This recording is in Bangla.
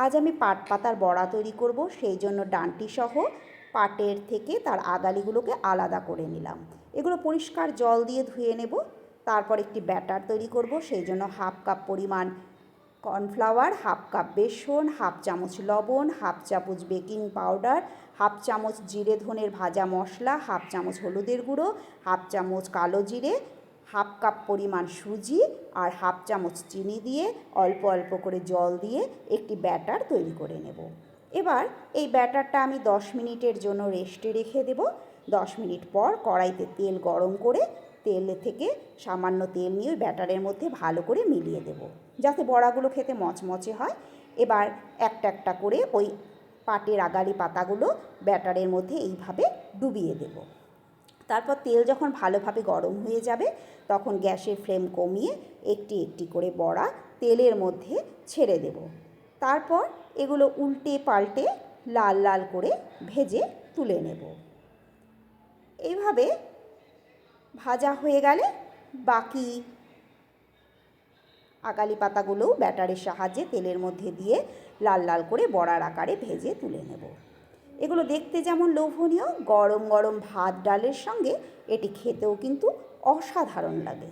আজ আমি পাট পাতার বড়া তৈরি করব, সেই জন্য ডাঁটি সহ পাটের থেকে তার আগালিগুলোকে আলাদা করে নিলাম। এগুলো পরিষ্কার জল দিয়ে ধুয়ে নেব। তারপর একটি ব্যাটার তৈরি করব, সেই জন্য হাফ কাপ পরিমাণ কর্নফ্লাওয়ার, হাফ কাপ বেসন, হাফ চামচ লবণ, হাফ চামচ বেকিং পাউডার, হাফ চামচ জিরে ধনের ভাজা মশলা, হাফ চামচ হলুদের গুঁড়ো, হাফ চামচ কালো জিরে, হাফ কাপ পরিমাণ সুজি আর হাফ চামচ চিনি দিয়ে অল্প অল্প করে জল দিয়ে একটি ব্যাটার তৈরি করে নেব। এবার এই ব্যাটারটা আমি 10 মিনিটের জন্য রেস্টে রেখে দেব। 10 মিনিট পর কড়াইতে তেল গরম করে তেল থেকে সামান্য তেল নিয়ে ওই ব্যাটারের মধ্যে ভালো করে মিলিয়ে দেব, যাতে বড়াগুলো খেতে মচমচে হয়। এবার একটা একটা করে ওই পাটের আগালি পাতাগুলো ব্যাটারের মধ্যে এইভাবে ডুবিয়ে দেব। তারপর তেল যখন ভালোভাবে গরম হয়ে যাবে তখন গ্যাসের ফ্লেম কমিয়ে একটি একটি করে বড়া তেলের মধ্যে ছেড়ে দেব। তারপর এগুলো উল্টে পাল্টে লাল লাল করে ভেজে তুলে নেব। এইভাবে ভাজা হয়ে গেলে বাকি আগালি পাতাগুলোও ব্যাটারের সাহায্যে তেলের মধ্যে দিয়ে লাল লাল করে বড়ার আকারে ভেজে তুলে নেব। এগুলো দেখতে যেমন লোভনীয়, গরম গরম ভাত ডালের সঙ্গে এটি খেতেও কিন্তু অসাধারণ লাগে।